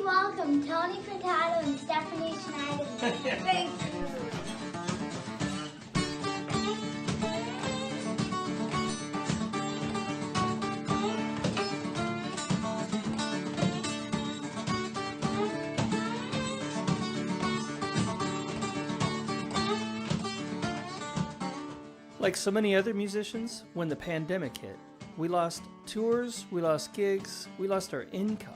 welcome Tony Furtado and Stephanie Schneiderman. Thank you. Like so many other musicians, when the pandemic hit, we lost tours, we lost gigs, we lost our income.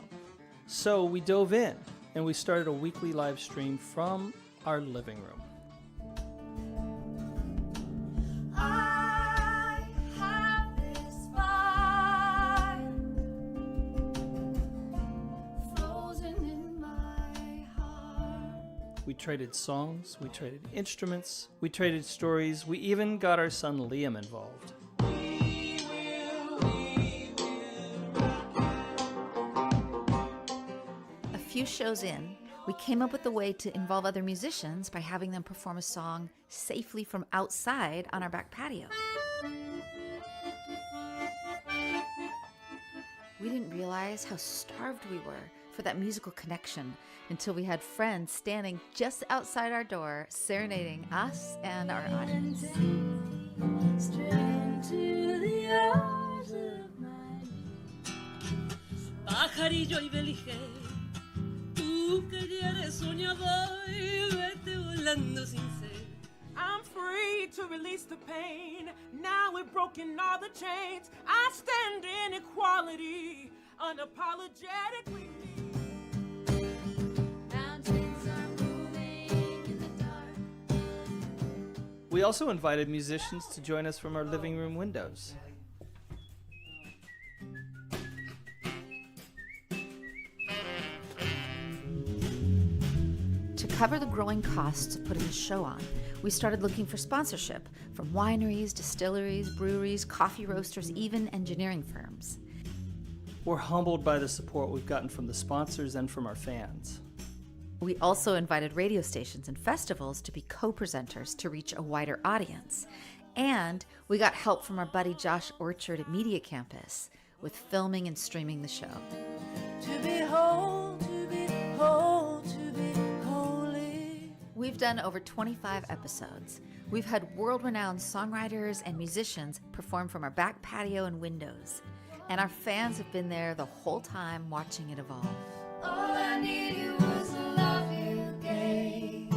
So we dove in and we started a weekly live stream from our living room. I have this fire frozen in my heart. We traded songs, we traded instruments, we traded stories, we even got our son Liam involved. A few shows in, we came up with a way to involve other musicians by having them perform a song safely from outside on our back patio. We didn't realize how starved we were for that musical connection until we had friends standing just outside our door serenading us and our audience. Straight into the arms of my pajarillo y belige, tú que ya eres soñador y vete volando sin ser. I'm free to release the pain. Now we've broken all the chains. I stand in equality, unapologetically. Mountains are moving in the dark. We also invited musicians to join us from our living room windows. To cover the growing costs of putting a show on, we started looking for sponsorship from wineries, distilleries, breweries, coffee roasters, even engineering firms. We're humbled by the support we've gotten from the sponsors and from our fans. We also invited radio stations and festivals to be co-presenters to reach a wider audience. And we got help from our buddy Josh Orchard at Media Campus with filming and streaming the show. To be whole, to be whole, to be holy. We've done over 25 episodes. We've had world-renowned songwriters and musicians perform from our back patio and windows. And our fans have been there the whole time watching it evolve. All I needed was the love you gave.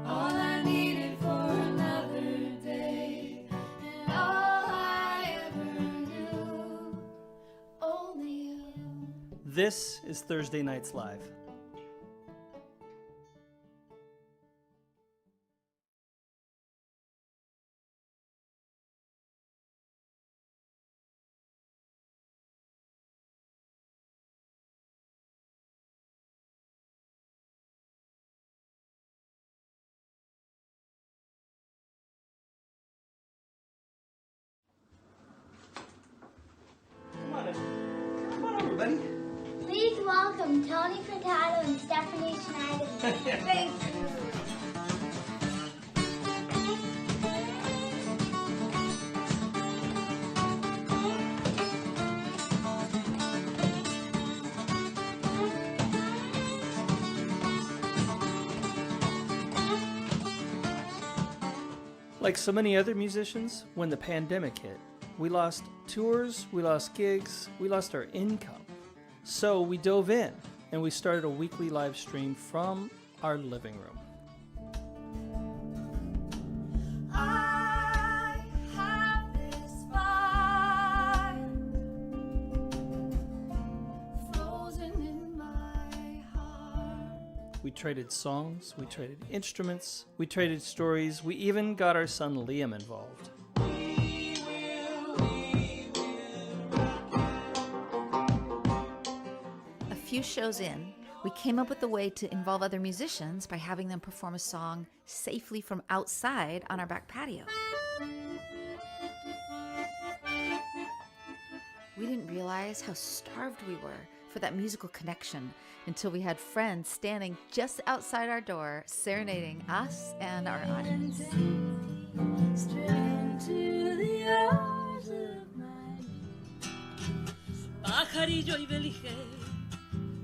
All I needed for another day. And all I ever knew, only you. This is Thursday Nights Live. Come on over, buddy. Please welcome Tony Furtado and Stephanie Schneiderman. Thank you. Like so many other musicians, when the pandemic hit, we lost tours, we lost gigs, we lost our income. So we dove in and we started a weekly live stream from our living room. I have this fire frozen in my heart. We traded songs, we traded instruments, we traded stories, we even got our son Liam involved. A few shows in, we came up with a way to involve other musicians by having them perform a song safely from outside on our back patio. We didn't realize how starved we were for that musical connection until we had friends standing just outside our door serenading us and our audience. Straight into the arms of my pajarillo y belige,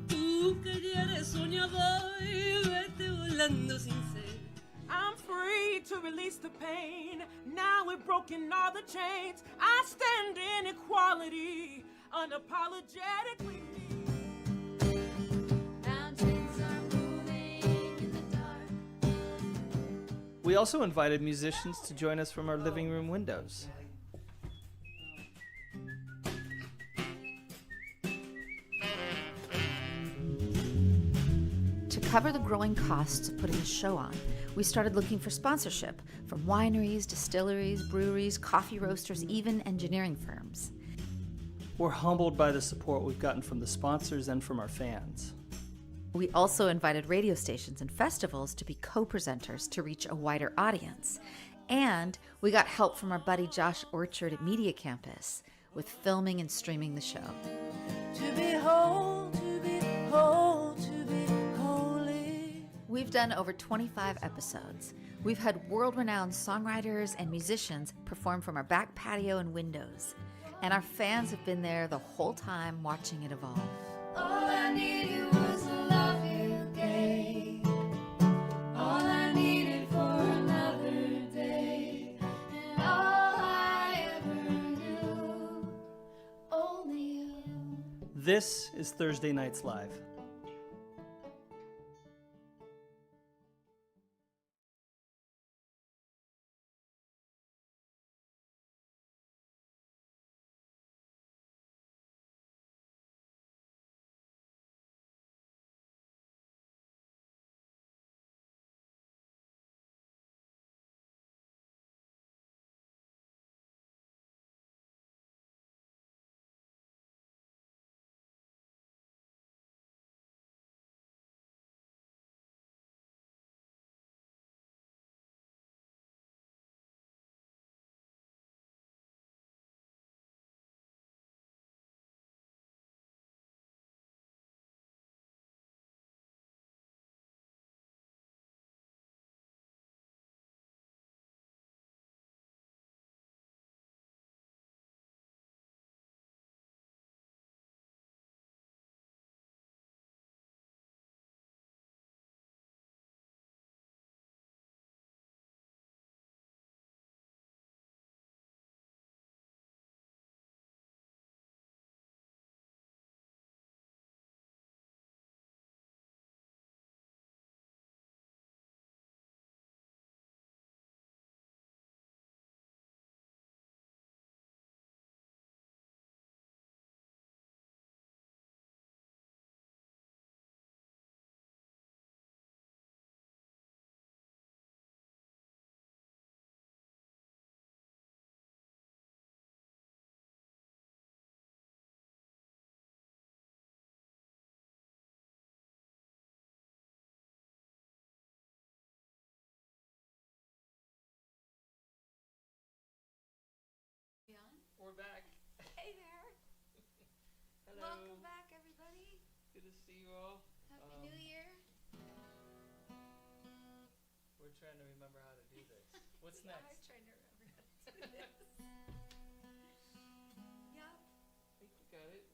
tú que soñador y vete volando sin ser. I'm free to release the pain. Now we've broken all the chains. I stand in equality, unapologetically. Mountains are moving in the dark. We also invited musicians to join us from our living room windows. To cover the growing costs of putting a show on, we started looking for sponsorship from wineries, distilleries, breweries, coffee roasters, even engineering firms. We're humbled by the support we've gotten from the sponsors and from our fans. We also invited radio stations and festivals to be co-presenters to reach a wider audience. And we got help from our buddy Josh Orchard at Media Campus with filming and streaming the show. To be whole, to be whole, to be holy. We've done over 25 episodes. We've had world-renowned songwriters and musicians perform from our back patio and windows. And our fans have been there the whole time watching it evolve. All I needed was the love you gave. All I needed for another day. And all I ever knew, only you. This is Thursday Nights Live. We're back. Hey there. Hello. Welcome back, everybody. Good to see you all. Happy New Year. We're trying to remember how to do this. What's I'm next? trying to remember how to do this. Yeah. I think we got it.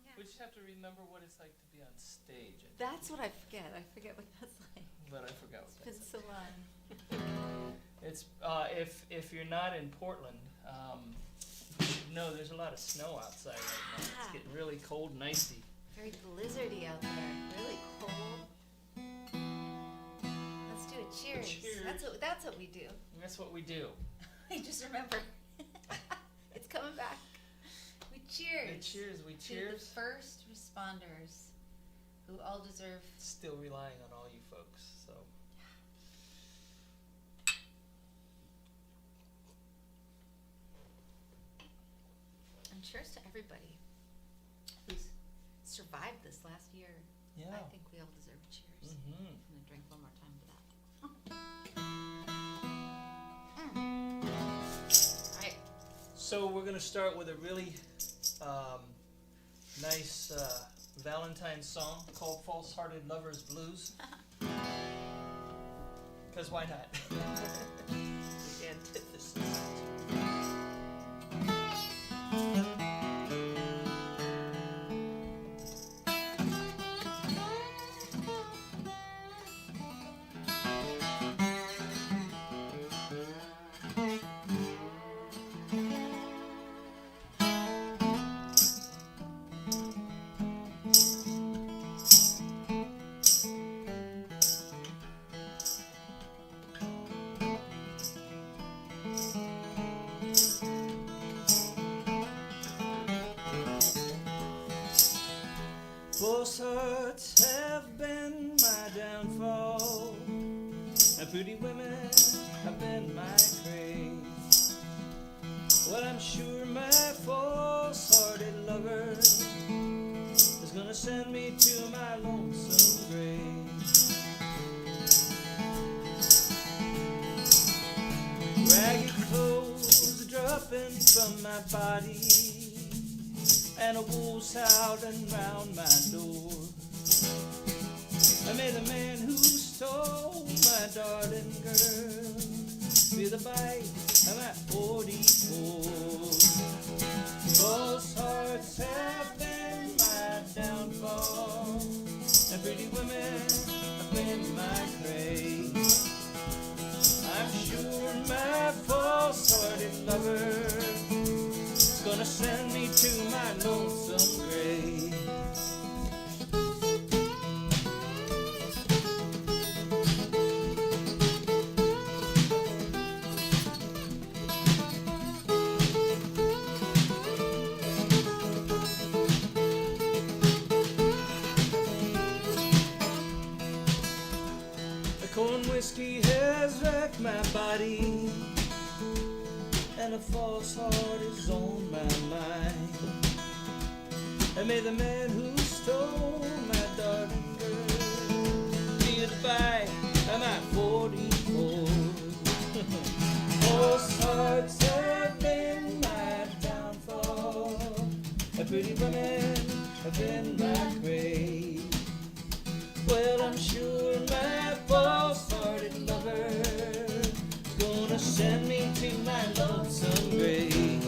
Yeah. We just have to remember what it's like to be on stage. I think. That's what I forget. I forget what that's like. But I forgot what It's that's been so long. It's if you're not in Portland, no, there's a lot of snow outside right now. It's Ah. getting really cold and icy. Very blizzardy out there. Really cold. Let's do a cheers. Cheers. That's what we do. And that's what we do. I just remember. It's coming back. We cheers. We To cheers. the first responders who all deserve. Still relying on all you folks. So And cheers to everybody who's survived this last year. yeah. I think we all deserve a cheers. Mm-hmm. I'm gonna drink one more time to that. All right. So we're gonna start with a really nice Valentine's song called "False Hearted Lover's Blues." Because why not? The antithesis. hearts have been my downfall, and pretty women have been my craze. Well, I'm sure my false-hearted lover is gonna send me to my lonesome grave. Ragged clothes dropping from my body, and a wolf's howling round my door. I may the man who stole my darling girl feel the bite of my 44. False hearts have been my downfall, and pretty women have been my craze. I'm sure my false-hearted lover is gonna send me to my lonesome grave. The corn whiskey has wrecked my body, and a false heart is on my mind. And may the man who stole my darling girl be goodbye at my 44. False hearts have been my downfall, and pretty women have been my craze. Well, I'm sure my false-hearted lover is gonna send me to my lonesome grave.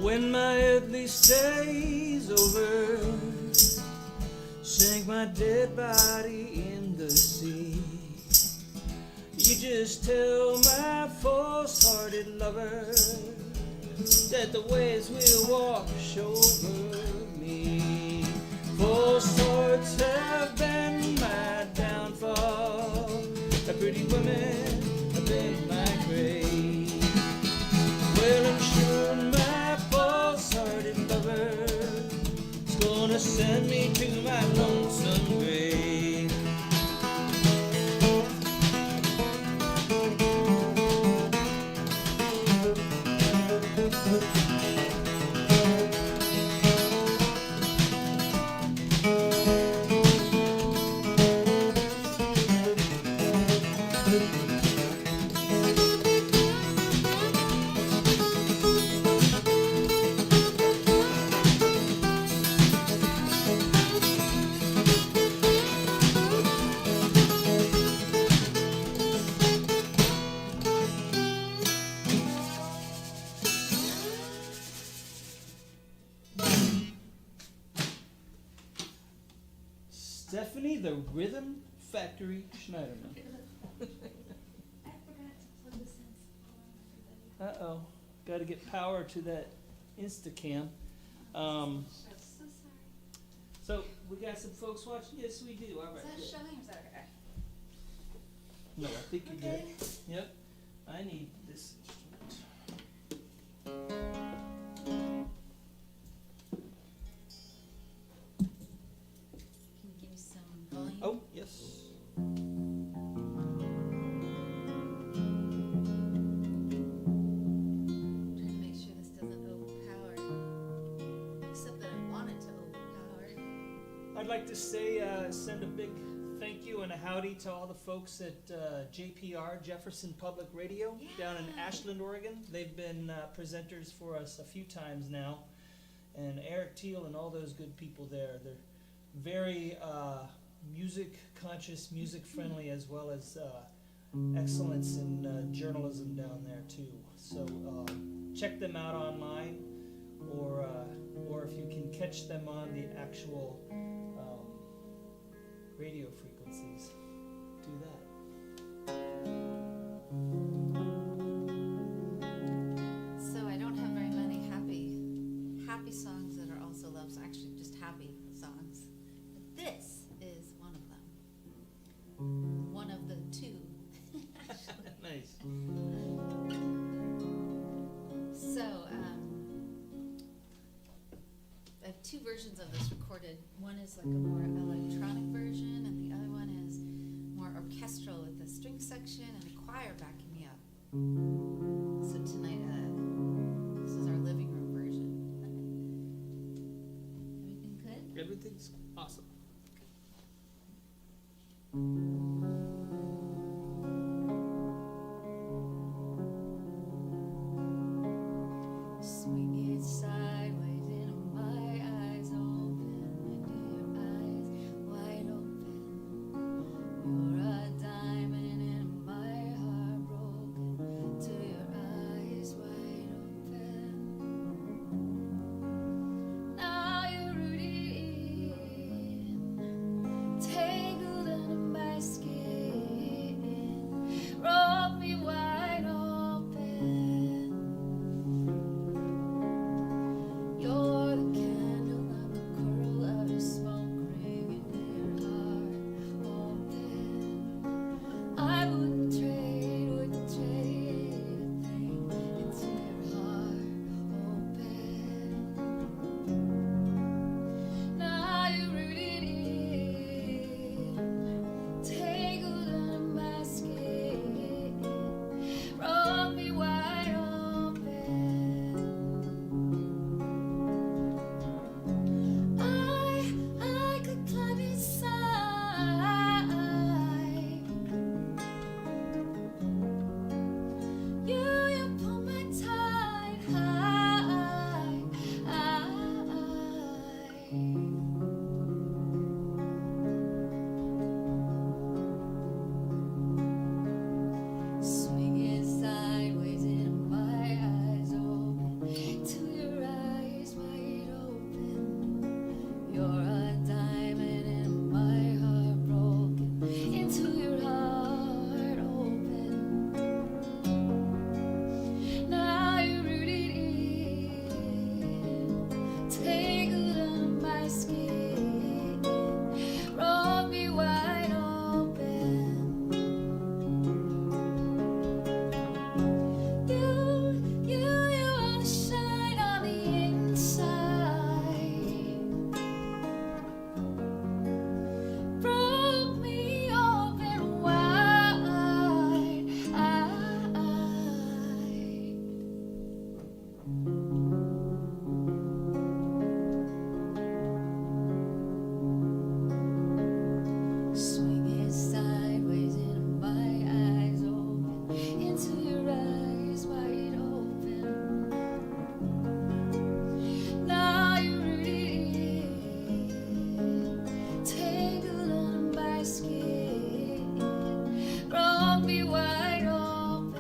When my earthly stay's over, sink my dead body in the sea. You just tell my false-hearted lover that the waves will wash over me. False hearts have been my downfall, the pretty women have been my grave. Well, I'm sure my false-hearted lover is gonna send me to my lonesome grave. Stephanie, the Rhythm Factory Schneiderman. I forgot to plug this in. Uh-oh. Got to get power to that Instacam. I'm so sorry. So, we got some folks watching? Yes, we do. All right. Is that good. showing or is that okay? No, I think you're Okay. good. Yep. I need this instrument. Can you give me some volume? Oh, yes. Trying to make sure this doesn't overpower. Except that I want it to overpower. I'd like to say, send a big thank you and a howdy to all the folks at JPR, Jefferson Public Radio, down in Ashland, Oregon. They've been presenters for us a few times now. and Eric Teal and all those good people there. They're very music conscious, music friendly, as well as excellence in journalism down there too. So check them out online, or if you can catch them on the actual radio frequencies, do that. So I don't have very many happy songs that are also love songs. Actually, just happy songs. But this is one of them. One of the two. Nice. So I have two versions of this recorded. One is like a more electronic version, and the other one is more orchestral with a string section and a choir backing me up. So tonight, this is our living room version. Everything good? Everything's awesome. Swing it sideways into my eyes open, into your eyes wide open. You're a diamond in my heart broken, to your eyes wide open. Now you're rooted in, tangled under my skin, roll me wide open. You're the candle, I'm the coral of your smoke ring, and your heart open. I wouldn't trade a thing into your heart open. Now you're rooted in, tangled under my skin, roll me wide open. I could climb inside. You pull my tide high. Swinging sideways into my eyes open, to your eyes wide open. You're a diamond in my heart broken, into your heart open. Now you're rooted in, tangled under my skin, roll me wide open. You wanna shine on the inside. Broke me open wide. Swinging sideways into my eyes open, into your eyes wide open. Now you're rooted in, tangled under my skin, roll me wide open.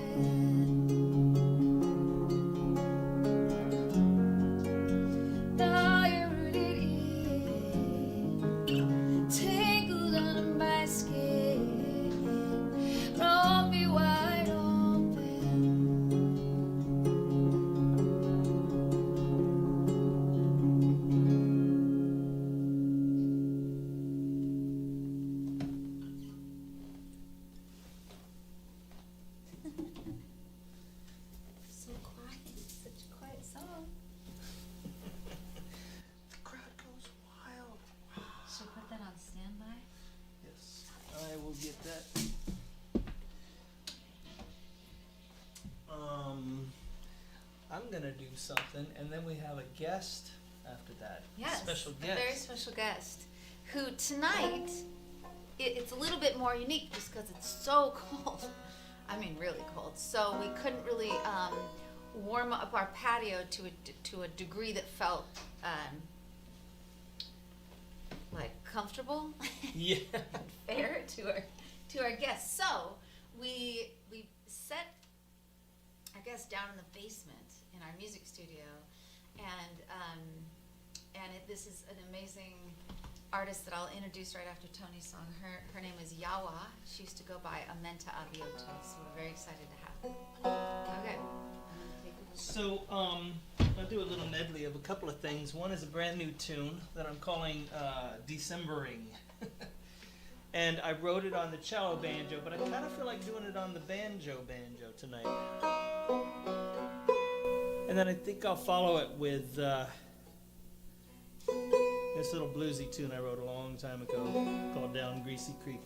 Now you're rooted in, tangled under my skin, roll me wide open. So quiet, such a quiet song. The crowd goes wild. Should I put that on standby? Yes, I will get that. I'm gonna do something, and then we have a guest after that. Yes, Special a guest. very special guest, who tonight, it's a little bit more unique just because it's so cold. I mean, really cold. So we couldn't really warm up our patio to a degree that felt like comfortable. Yeah. Fair to our guests. So we set our guests down in the basement in our music studio, and this is an amazing artist that I'll introduce right after Tony's song. Her name is Yawa. She used to go by Amenta Abioto, so we're very excited to have her. Okay. So I'll do a little medley of a couple of things. One is a brand new tune that I'm calling Decembering. And I wrote it on the cello banjo, but I kind of feel like doing it on the banjo tonight. And then I think I'll follow it with this little bluesy tune I wrote a long time ago called Down Greasy Creek.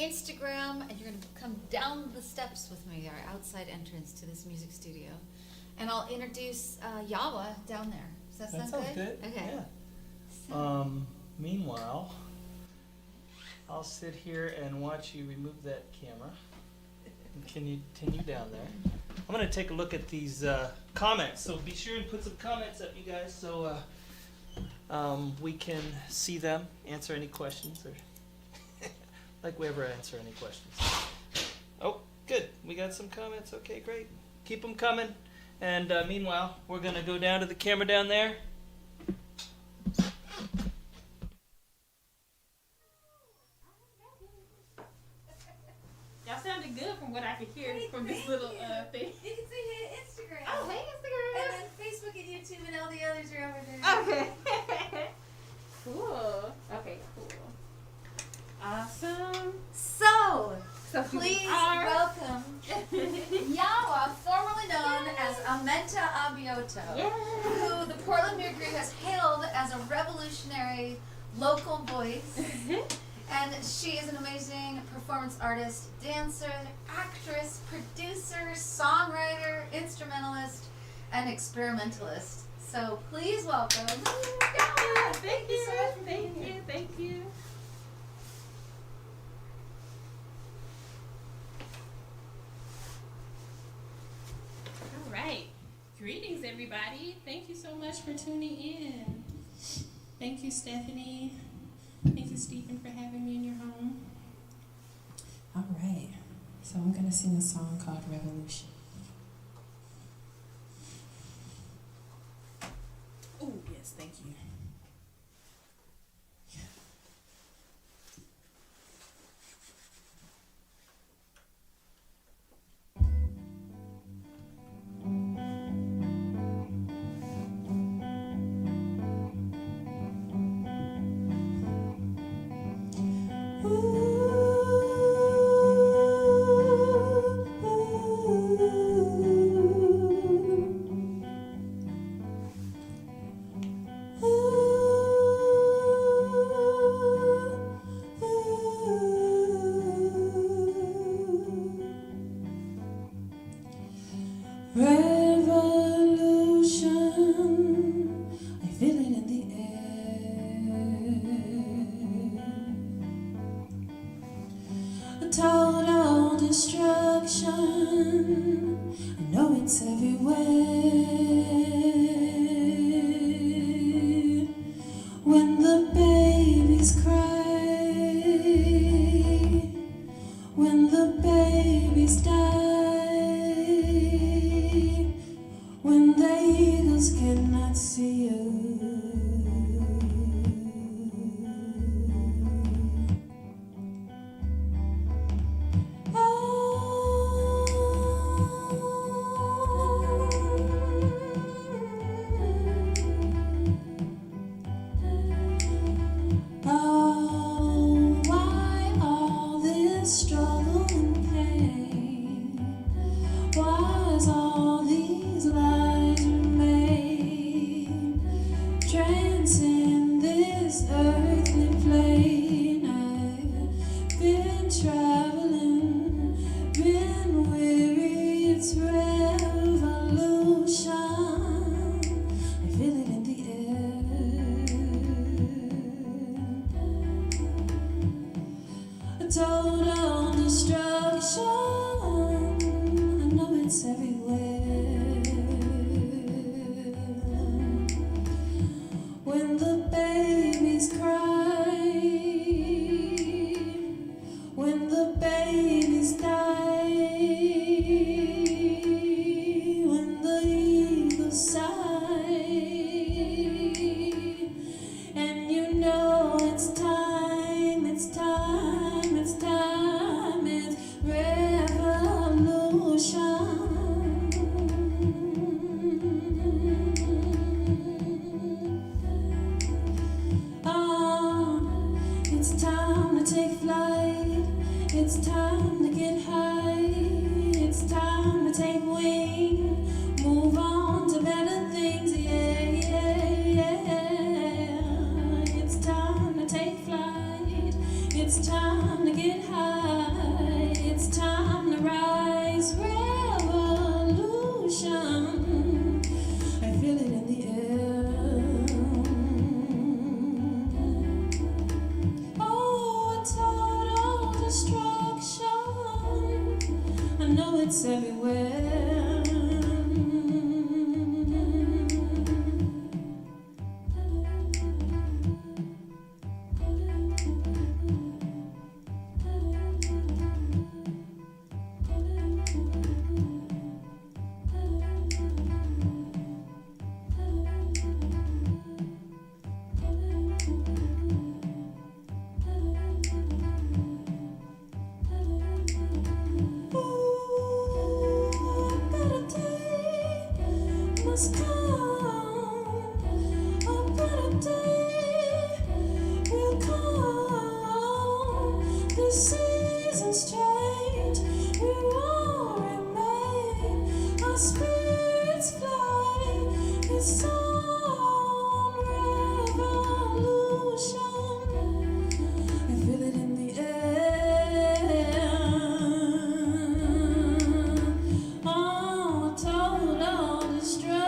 Instagram, and you're going to come down the steps with me, our outside entrance to this music studio. And I'll introduce Yawa down there. Does that sound good? Okay. Yeah. So, Meanwhile, I'll sit here and watch you remove that camera. Can you continue down there? I'm going to take a look at these comments. So be sure and put some comments up, you guys, so we can see them, answer any questions, or like we ever answer any questions. Oh, good. We got some comments. Okay, great. Keep them coming. And meanwhile, we're going to go down to the camera down there. Y'all sounded good from what I could hear from this little thing. you can say hey to Instagram. Oh, hey, Instagram. And then Facebook and YouTube and all the others are over there. Okay. Cool. Okay, cool. Awesome. So, So please are welcome Yawa, formerly known as Amenta Abioto, who the Portland Mercury has hailed as a revolutionary local voice. And she is an amazing performance artist, dancer, actress, producer, songwriter, instrumentalist, and experimentalist. So please welcome Yawa. Thank you. so much for being Thank here. you. Thank you. All right. Greetings, everybody. Thank you so much for tuning in. Thank you, Stephanie. Thank you, Stephen, for having me in your home. All right, so I'm going to sing a song called Revolution. Oh, yes, thank you. Revolution, I feel it in the air. A total destruction, I know it's everywhere. When the babies cry, when the babies die, when the eagles cannot see you. must come. A better day will come. The seasons change, we won't remain. Our spirits fly, it's on revolution. I feel it in the air. Oh, total destruction.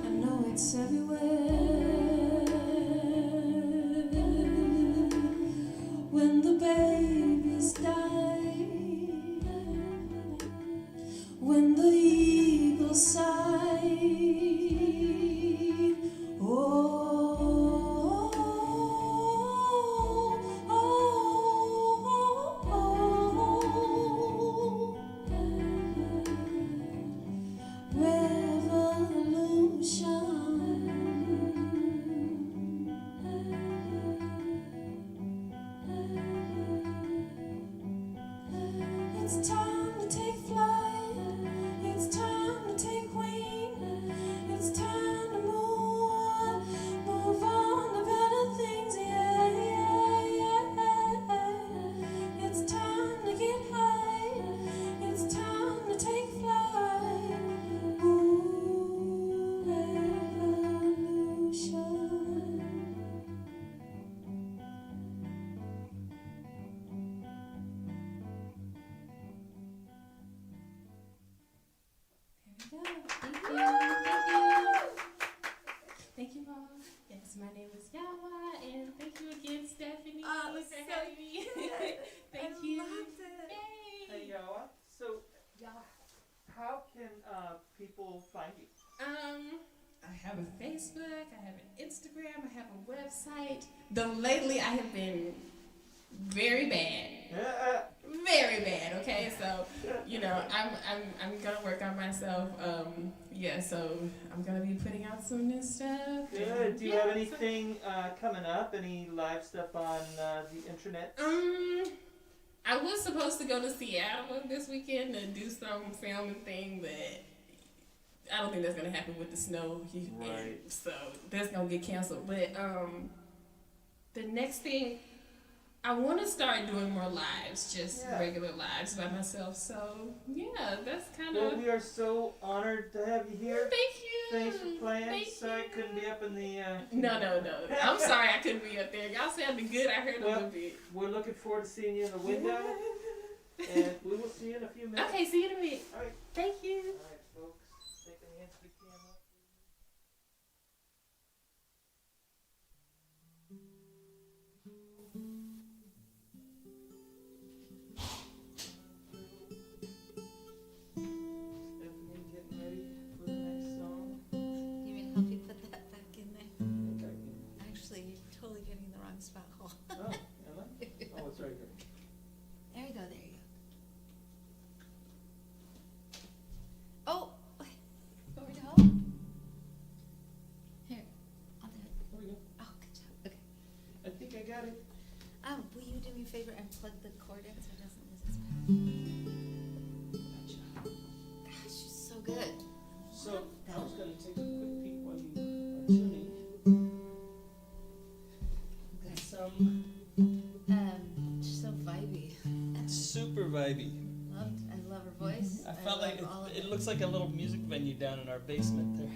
I know it's everywhere. When the babies die, when the eagles sigh, oh, oh, oh, revolution. It's time to take flight. It's time to take wing. It's time to move on to better things. Yeah, yeah, yeah. It's time to get high. It's time to take flight. Ooh, revolution. There we go. Thank you. Thank you all. Yes, my name is Yawa, and thank you again, Stephanie, Oh, it was for so having me. Thank I you. loved it. Yay. Hey, Yawa. So, how can people find you? I have a Facebook, I have an Instagram, I have a website. Though lately I have been very bad. Very bad, okay? So, you know, I'm gonna work on myself. Yeah, so I'm gonna be putting out some new stuff. Good. Do you Yeah, have anything coming up? Any live stuff on the internet? I was supposed to go to Seattle this weekend to do some filming thing, but I don't think that's gonna happen with the snow. Right. So that's gonna get canceled. But the next thing, I want to start doing more lives, just regular lives by myself. So yeah, that's kind of. Well, we are so honored to have you here. Thank you. Thanks for playing. Thank Sorry I you. couldn't be up in the. No. I'm sorry I couldn't be up there. Y'all sounded good. I heard a little bit. We're looking forward to seeing you in the window, and we will see you in a few minutes. Okay, see you in a bit. All right. Thank you. All right, folks. Take the hands to the camera. Stephanie getting ready for the next song. You mean help you put that back in there? Okay. Actually, you're totally getting the wrong spot hole. Oh, am I? Oh, it's right here. There you go, there you go. Oh! Want me to hold? Here, I'll do it. There we go. Oh, good job. Okay. I think I got it. Will you do me a favor and plug the cord in so it doesn't lose its power? Gotcha. Gosh, she's so good. So, I was going to take a quick peek while you are tuning. Okay. Some She's so vibey. super vibey. I love her voice. I felt like love all of it looks like a little music venue down in our basement there.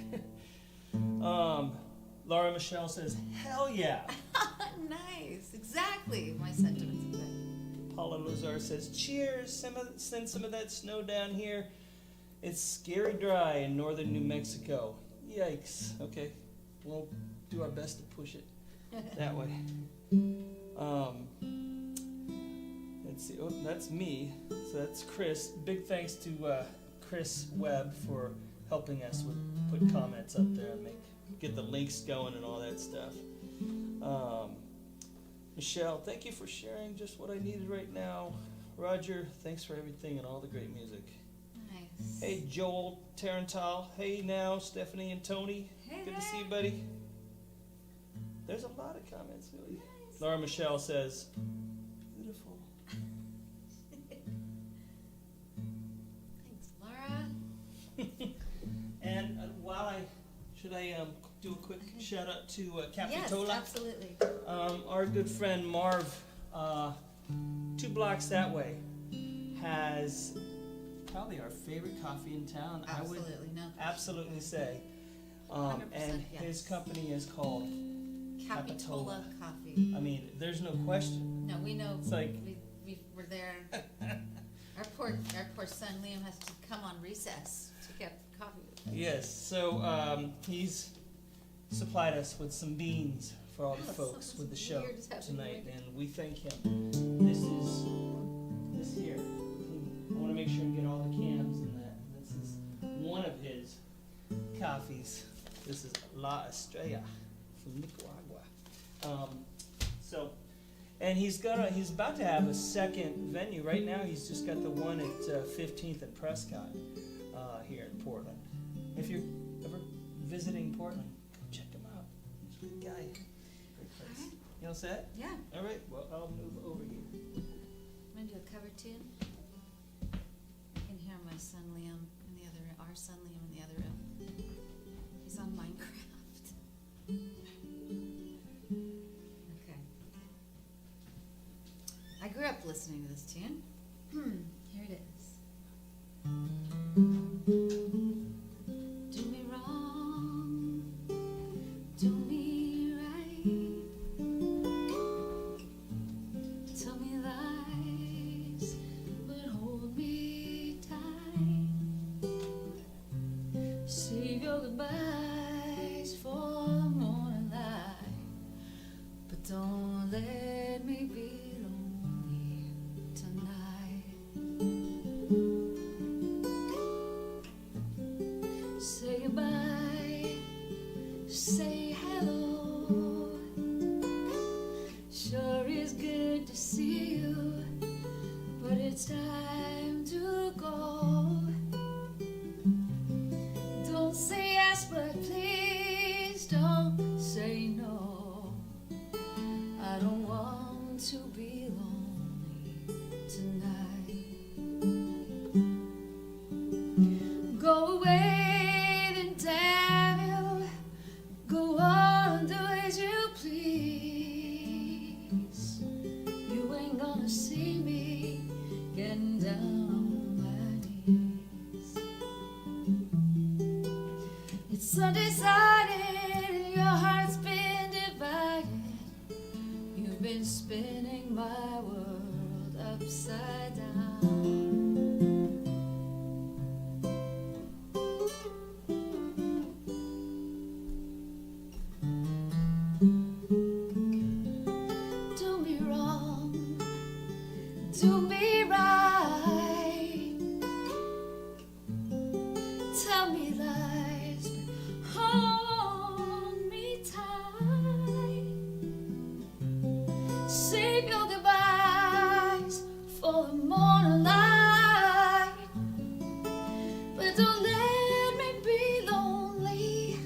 Laura Michelle says, hell yeah. Nice, exactly my sentiments of that. Paula Lazar says, cheers, send some of that snow down here. It's scary dry in northern New Mexico. Yikes. Okay, we'll do our best to push it that way. Let's see, oh, that's me. So that's Chris. Big thanks to Chris Webb for helping us with put comments up there and get the links going and all that stuff. Michelle, thank you for sharing just what I needed right now. Roger, thanks for everything and all the great music. Nice. Hey, Joel Tarantal. Hey now, Stephanie and Tony. Hey Good to there. see you, buddy. There's a lot of comments, really. Nice. Laura Michelle says, beautiful. Thanks, Laura. could I do a quick shout out to Yes, Capitola? absolutely. Our good friend Marv, 2 blocks that way, has probably our favorite coffee in town. Absolutely, no. Absolutely say. 100%, And yes. his company is called Capitola Coffee. I mean, there's no question. No, we know. It's like- we were there. Our poor son Liam has to come on recess to get coffee with us. Yes, so he's supplied us with some beans for all the Oh, folks so with the show weird just having tonight, weird- and we thank him. This here. I want to make sure and get all the cans in that. This is one of his coffees. This is La Estrella from Nicaragua. And he's about to have a second venue. Right now, he's just got the one at 15th and Prescott here in Portland. If you're ever visiting Portland, go check him out. He's a good guy. Great place. Alright. You all set? Yeah. All right. Well, I'll move over here. I'm gonna do a cover tune. You can hear my son Liam in the other room, our son Liam in the other room. He's on Minecraft. Okay. I grew up listening to this tune. Here it is. Do me wrong, do me right. Tell me lies, but hold me tight. Save your goodbyes for the morning light, but don't let me be lonely tonight. Say goodbye, say hello. Sure is good to see you, but it's time to go. Don't say yes, but please don't say no. I don't want to be lonely tonight. Go away, then damn you. Go on, do as you please. You ain't gonna see me getting down on my knees. It's undecided, and your heart's been divided. You've been spinning my world upside down. Do me wrong, do me right. Tell me lies, but hold me tight. Save your goodbyes for the morning light, but don't let me be lonely.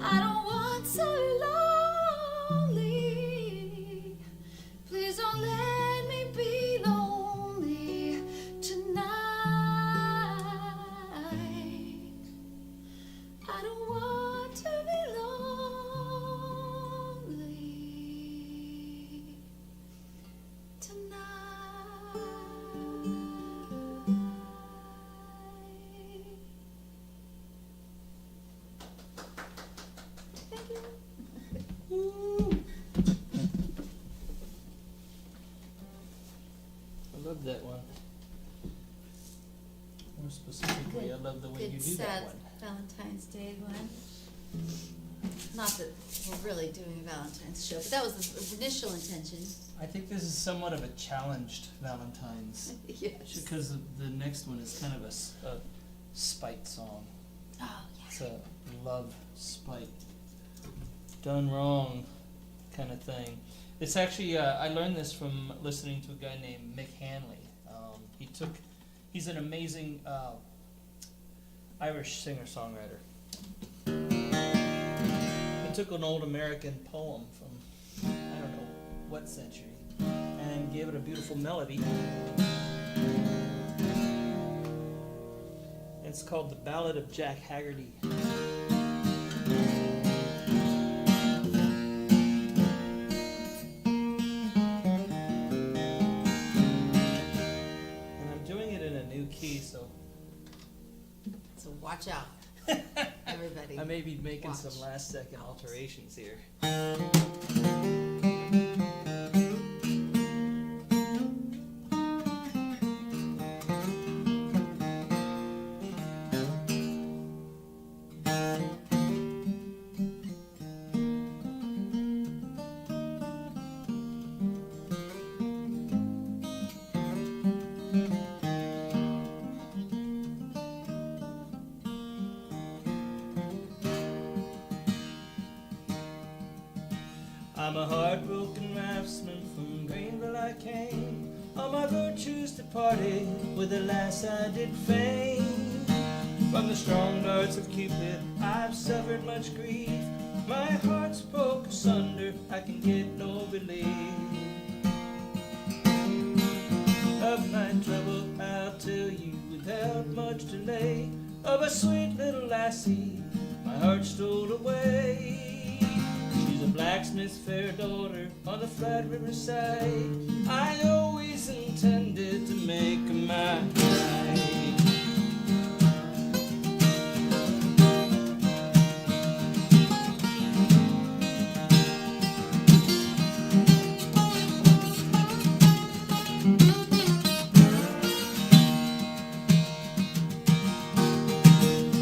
I don't want to be lonely. Please don't let me be lonely tonight. I don't want to be lonely tonight. Thank you. I love that one. More specifically, I love the way you Good do that sad one. Valentine's Day one. Not that we're really doing a Valentine's show, but that was the initial intention. I think this is somewhat of a challenged Valentine's, Yes. because the next one is kind of a spite song. Oh, It's a love spite, done wrong kind of thing. It's actually, I learned this from listening to a guy named Mick Hanley. He's an amazing Irish singer-songwriter. He took an old American poem from, I don't know what century, and gave it a beautiful melody. It's called The Ballad of Jack Haggerty. And I'm doing it in a new key, so So watch out, everybody. I may be making Watch. some last-second alterations here. I'm a heartbroken raftsman from Greenville I came. All my virtues departed with the lass I did fame. From the strong darts of Cupid I've suffered much grief. My heart's broke asunder, I can get no relief. Of my trouble I'll tell you without much delay. Of a sweet little lassie my heart stole away. She's a blacksmith's fair daughter on the flat riverside. I always intended to make her my bride.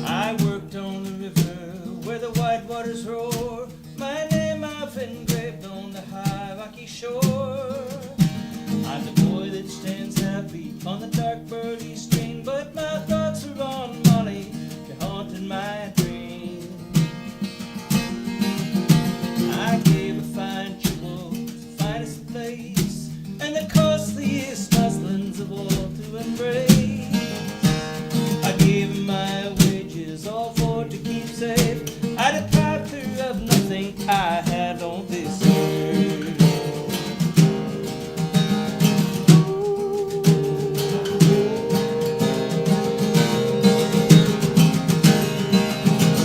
I worked on the river where the white waters roar. My name I've engraved on the high rocky shore. I'm the boy that stands happy on the dark burly stream, but my thoughts are on Molly, she haunted my dream. I gave a fine jewel, the finest place, and the costliest muslins of all to embrace. I gave her my wages, all for to keep safe. I deprived her of nothing I had on this earth.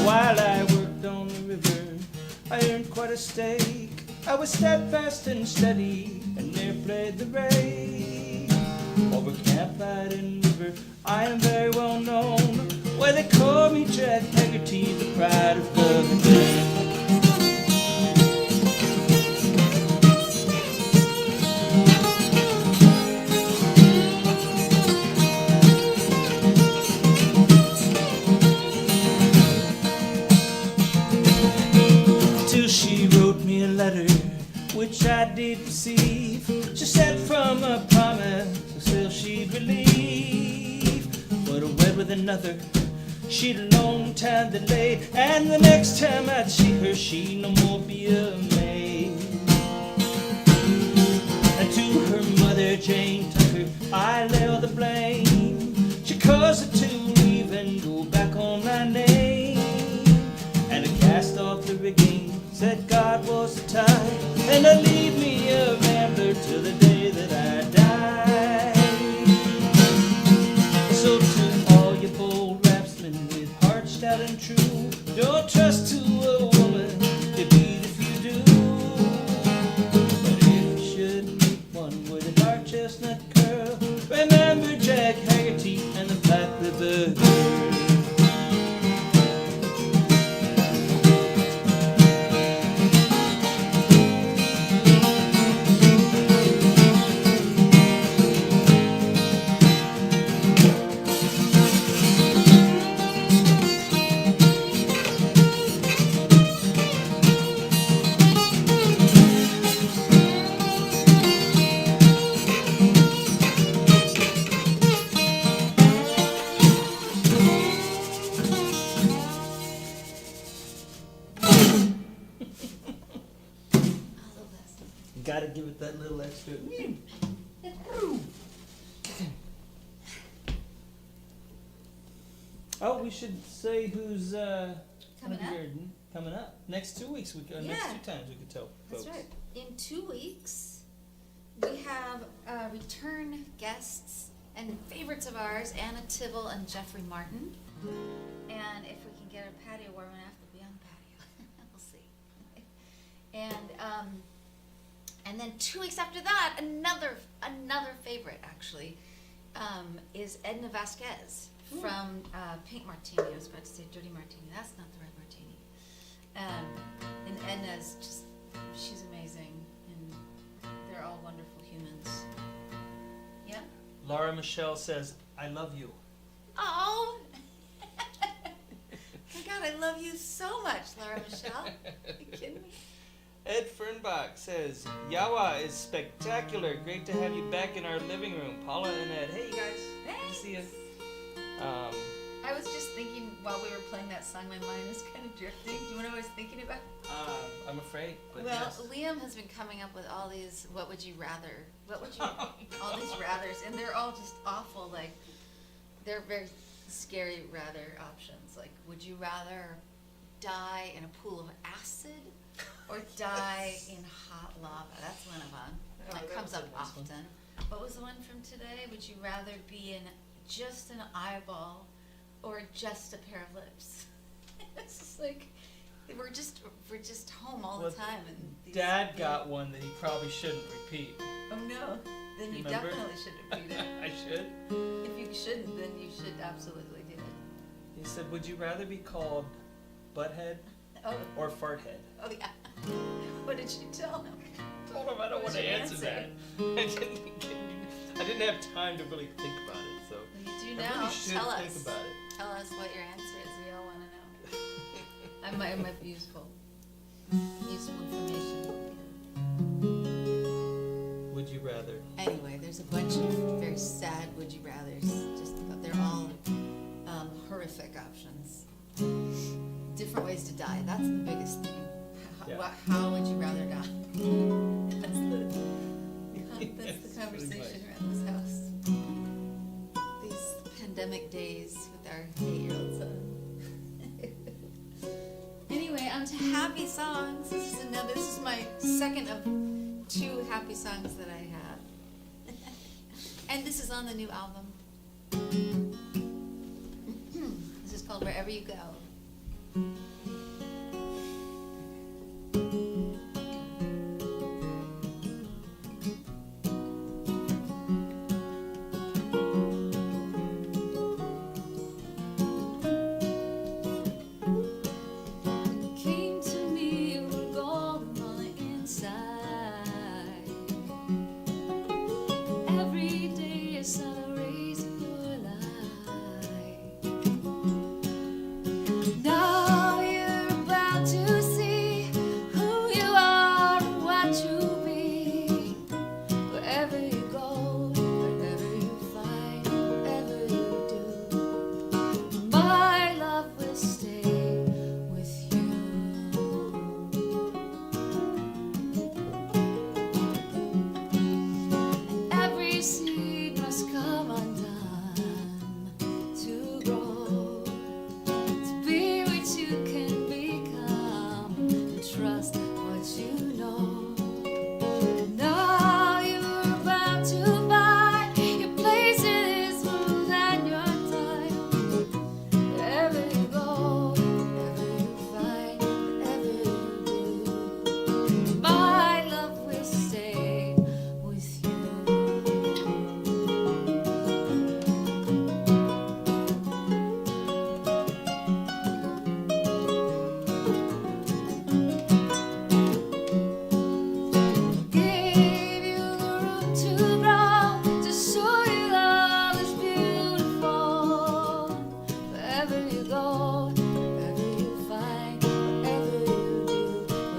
While I worked on the river, I earned quite a stake. I was steadfast and steady, and ne'er played the rake. Over campsite and river, I am very well known. Where they call me Jack Haggerty, the pride of Birmingham. Till she wrote me a letter, which I did receive. She said from a promise, still she'd relieve. But a wed with another, she'd a long time delayed. And the next time I'd see her, she'd no more be a maid. And to her mother, Jane Tucker, I lay all the blame. She caused her to leave and go back on my name. And I cast off the rigging, said God was the time, and to leave me a rambler till the day that I die. So to all you bold raftsmen with hearts stout and true, don't trust to a woman, you beat if you do. But if you should meet one with a dark chestnut curl, remember Jack Haggerty and the Black River Girl. Gotta give it that little extra. Oh, we should say who's Coming up? coming up next 2 weeks. Next Yeah. 2 times we could tell folks. That's right. In 2 weeks, we have return guests and favorites of ours, Anna Tibble and Jeffrey Martin. And if we can get our patio warm enough, we'll be on the patio. And then 2 weeks after that, another favorite actually is Edna Vasquez from Pink Martini. I was about to say Dirty Martini. That's not the right martini. And Edna's just, she's amazing, and they're all wonderful humans. Yeah? Laura Michelle says, I love you. Oh! My God, I love you so much, Laura Michelle. Are you kidding me? Ed Fernbach says, Yawa is spectacular. Great to have you back in our living room. Paula and Ed. Hey, you guys. Good to see you. I was just thinking while we were playing that song, my mind was kind of drifting. Do you know what I was thinking about? I'm afraid, but well, yes. Liam has been coming up with all these, what would you rather? What would you, all these rathers, and they're all just awful, like, they're very scary rather options. Like, would you rather die in a pool of acid or die in hot lava? That's one of them. It comes up often. What was the one from today? Would you rather be in just an eyeball or just a pair of lips? It's just like, we're just home all the time. And these, Dad got one that he probably shouldn't repeat. Oh no, then you Remember? definitely should repeat it. I should? If you shouldn't, then you should absolutely do it. He said, would you rather be called Butthead Oh, or Farthead? oh yeah. What did you tell him? I told him I don't What want was to your answer answer? that. I didn't have time to really think about it, so You do I now. really should Tell think us. about it. Tell us what your answer is. We all want to know. It might be useful. Useful information. Would you rather? Anyway, there's a bunch of very sad would you rathers. Just they're all horrific options. Different ways to die. That's the biggest thing. Yeah. How would you rather die? That's the conversation around this house. These pandemic days with our 8-year-old son. Anyway, on to happy songs. This is my second of 2 happy songs that I have. And this is on the new album. This is called Wherever You Go. Came to me, you were golden on the inside. Every day a sun raising your light. Now you're about to see who you are and what you'll be. Wherever you go, wherever you find, whatever you do, my love will stay with you. Every seed must come undone to grow, to be what you can become, and trust what you know. Now you're about to find your place in this world and your time. Wherever you go, wherever you find, whatever you do, my love will stay with you. Gave you the room to grow, to show you love is beautiful. Wherever you go, wherever you find, whatever you do,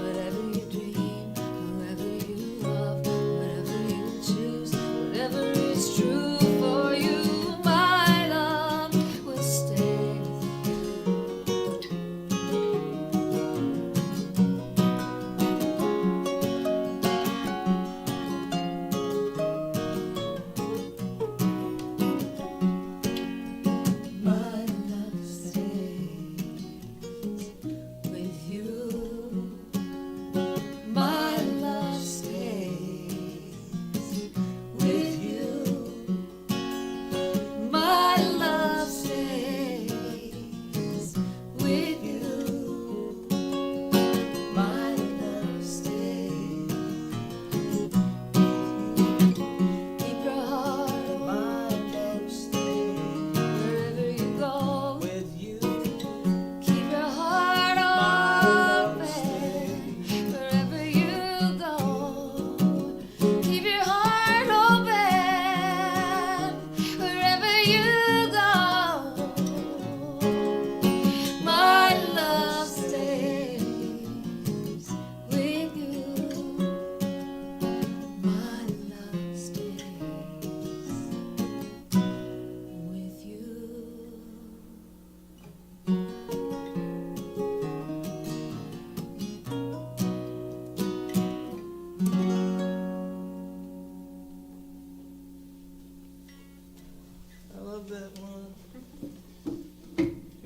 whatever you dream, whoever you love, whatever you choose, whatever is true for you, my love will stay with you. My love will stay.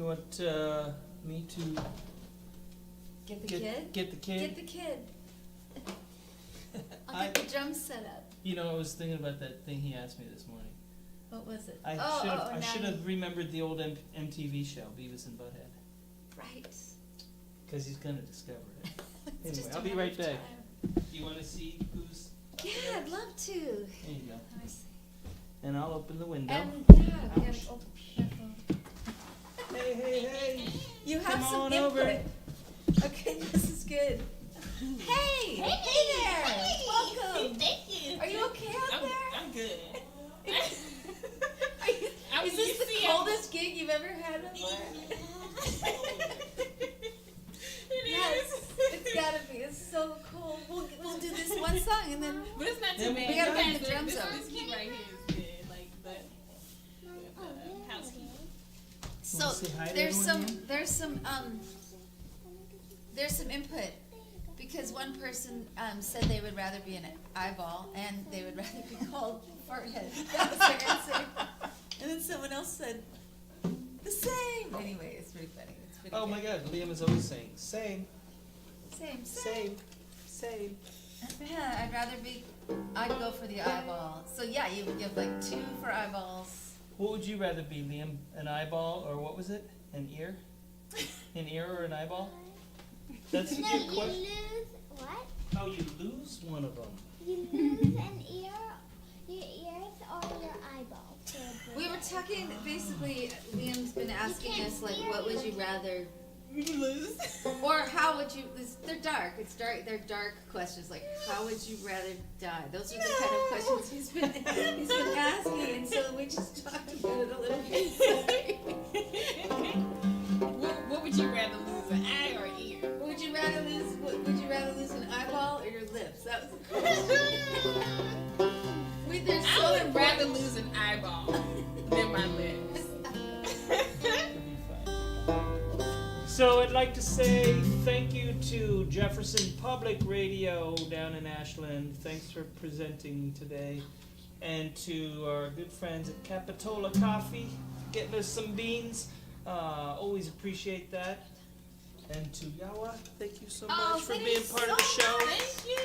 You want me to Get the kid? get the kid? Get the kid. I'll get the drums set up. You know, I was thinking about that thing he asked me this morning. What was it? I should have remembered the old MTV show, Beavis and Butthead. Right. Because he's going to discover it. It's Anyway, just a I'll be matter right of back. time. You want to see who's... Yeah, I'd love to. There you go. Let me see. And I'll open the window. And yeah, we gotta Ouch. open the phone. Hey. You have Come some on input. over. Okay, this is good. Hey! Hey there! Welcome! Thank you. Are you okay out there? I'm good. Is this the coldest gig you've ever had before? Yes, it's gotta be. It's so cool. We'll do this one song and then But it's not Then too we bad. gotta put the drums this, on. This key right here is good. Like the house key. so say hi to there's everyone there's some input because one person said they would rather be an eyeball and they would rather be called farthead. That was their answer. And then someone else said the same. Anyway, it's pretty funny. It's pretty Oh good. my God, Liam is always saying, same. Yeah, I'd go for the eyeball. So yeah, you would give like 2 for eyeballs. What would you rather be, Liam? An eyeball or what was it? An ear? An ear or an eyeball? That's a No, good you question. lose what? Oh, you lose one of them. You lose an ear, your ears, or your eyeball. We were talking, basically, Liam's been asking us, like, what would you rather Lose. or how would you, they're dark, they're dark questions, like, how would you rather die? Those are the kind of questions he's been asking, and so we just talked about it a little bit. What would you rather lose, an eye or an ear? Would you rather lose an eyeball or your lips? That was the question. They're so I would important. rather lose an eyeball than my lips. So I'd like to say thank you to Jefferson Public Radio down in Ashland. Thanks for presenting today. And to our good friends at Capitola Coffee, getting us some beans. Always appreciate that. And to Yawa, thank you so much for thank being you part of the so show. much. Thank you.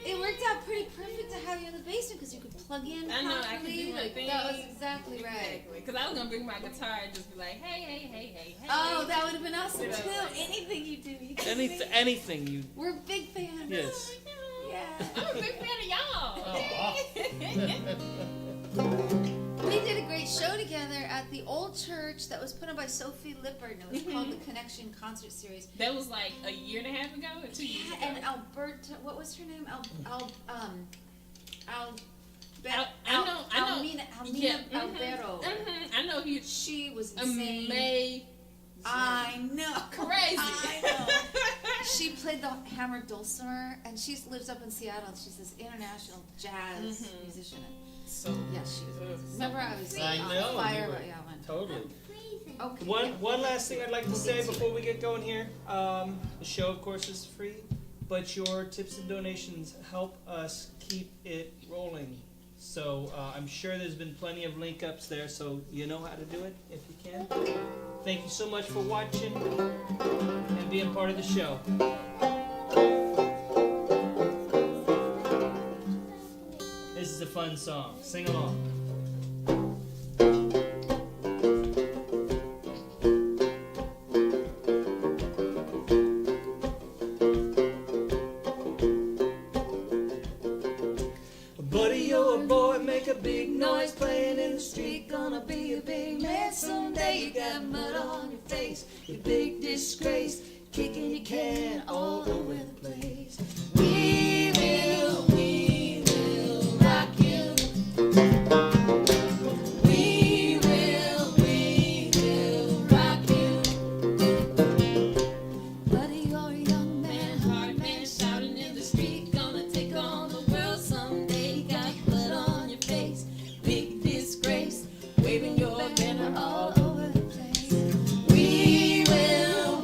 It worked out pretty perfect to have you in the basement because you could plug in I know, I properly. could do my Like, thing. that was exactly right. Because I was going to bring my guitar and just be like, hey. Oh, that would have been awesome You know, too. like- Anything you do, you can sing. Anything you... We're big fans. Yes. Yeah. I'm a big fan of y'all. We did a great show together at the old church that was put on by Sophie Lippert, and it was called the Connection Concert Series. That was like a year and a half ago or 2 years ago. And Alberta, what was her name? Almina Albero. I know you. She was insane. Amazing. I know. Crazy. I know. She played the hammered dulcimer, and she lives up in Seattle. She's this international jazz musician. So Yeah, she was amazing. Remember, I was I on know, fire you were- about one. Totally. Freezing. Okay. One last thing I'd like to say before we get going here. The show, of course, is free, but your tips and donations help us keep it rolling. So I'm sure there's been plenty of link ups there, so you know how to do it if you can. Thank you so much for watching and being part of the show. This is a fun song. Sing along. Buddy, you're a boy, make a big noise playing in the street. Gonna be a big man someday. You got mud on your face, you big disgrace, kicking your can all over the place. We will rock you. We will rock you. Buddy, you're a young man, hard man, shouting in the street. Gonna take on the world someday. Got blood on your face, big disgrace, waving your banner all over the place. We will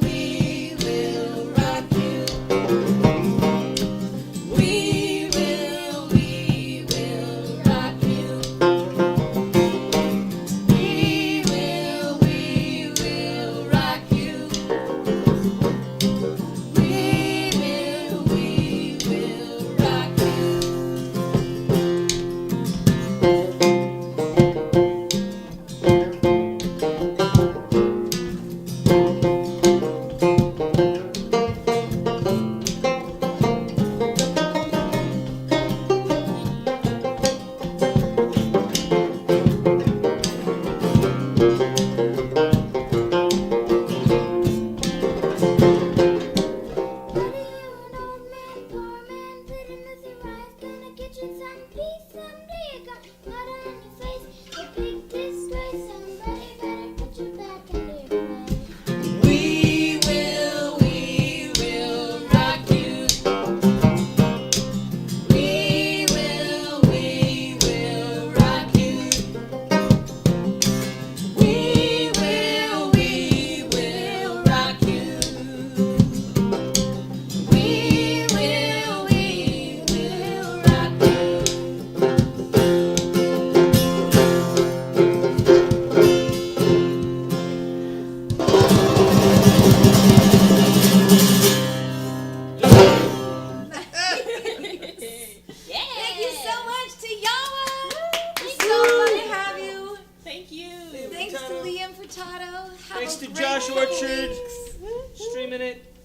Orchard, streaming it.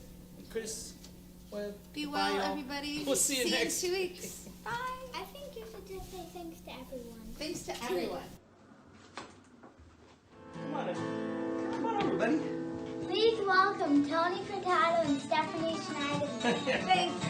Chris, Webb, Be well, bye, y'all. everybody. We'll see you next in 2 weeks. Bye. I think you should just say thanks to everyone. Thanks to everyone. Come on over, buddy. Please welcome Tony Furtado and Stephanie Schneiderman. Thanks.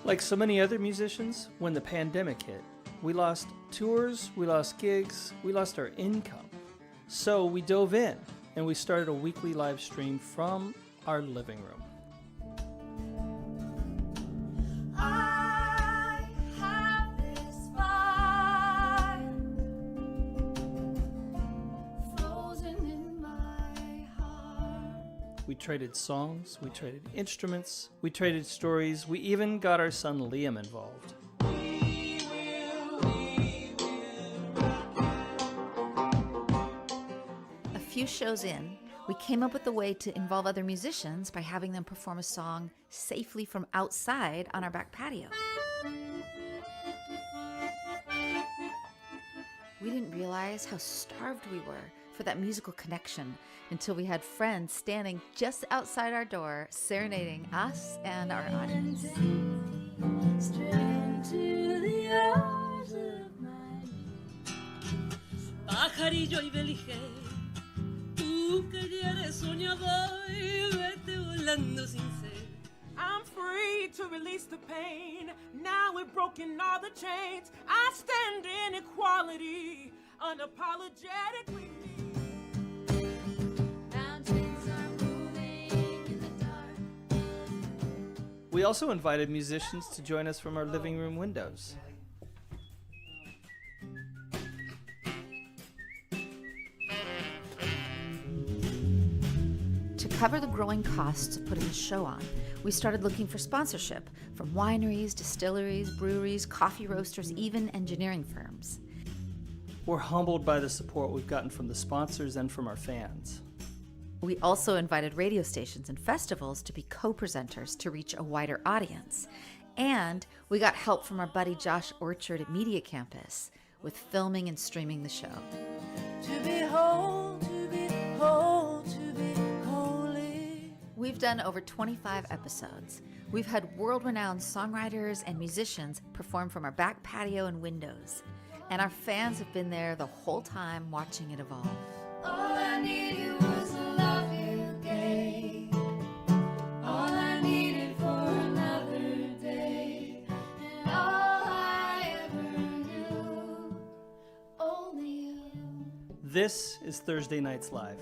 Like so many other musicians, when the pandemic hit, we lost tours, we lost gigs, we lost our income. So we dove in and we started a weekly live stream from our living room. I have this fire frozen in my heart. We traded songs, we traded instruments, we traded stories, we even got our son Liam involved. A few shows in, we came up with a way to involve other musicians by having them perform a song safely from outside on our back patio. We didn't realize how starved we were for that musical connection until we had friends standing just outside our door serenading us and our audience. Straight into the arms of my Pajarillo y belige, tú que ya eres soñador, vete volando sin ser. I'm free to release the pain. Now we've broken all the chains. I stand in equality, unapologetically. mountains are moving in the dark. We also invited musicians to join us from our living room windows. To cover the growing costs of putting the show on, we started looking for sponsorship from wineries, distilleries, breweries, coffee roasters, even engineering firms. We're humbled by the support we've gotten from the sponsors and from our fans. We also invited radio stations and festivals to be co-presenters to reach a wider audience. And we got help from our buddy Josh Orchard at Media Campus with filming and streaming the show. To be whole, to be whole, to be holy. We've done over 25 episodes. We've had world-renowned songwriters and musicians perform from our back patio and windows. And our fans have been there the whole time watching it evolve. All I needed was the love you gave. All I needed for another day. And all I ever knew, only you. This is Thursday Nights Live.